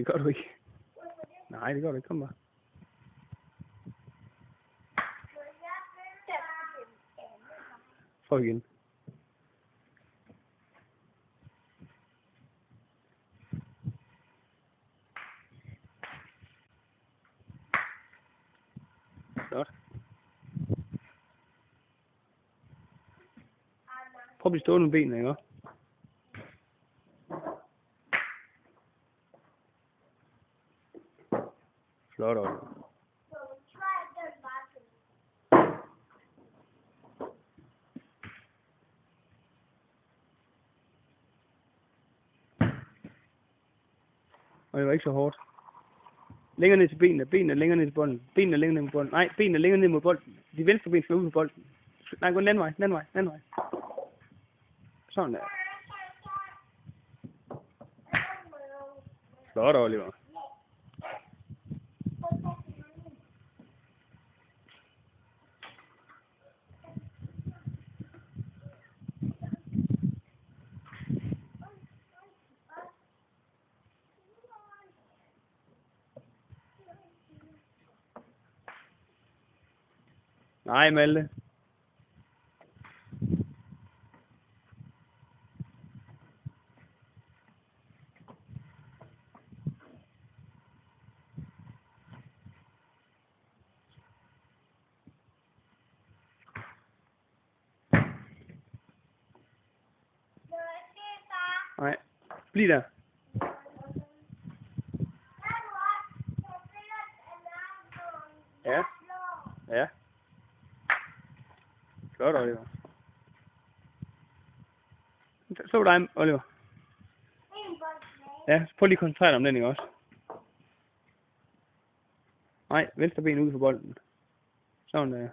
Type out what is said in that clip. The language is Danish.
Det gør du ikke. Nej, det gør du ikke. Kom bare. Prøv igen. Godt. Prøv at blive stående med benene, ikke? Flot, Oliver. Og det var ikke så hårdt. Længere ned til benene. Benene længere ned til bolden. Benene længere ned mod bolden. Nej, benene længere ned mod bolden. De venstre ben skal ud på bolden. Nej, gå den anden vej. Den anden vej. Sådan der. Flot, Oliver. Nej, Malte. Nej. Bliv der. Ja. Ja. Flot, Oliver. Slå dig, Oliver. Ja, prøv lige at koncentrere dig om den, ikke også? Nej, venstre ben ud på bolden. Sådan der.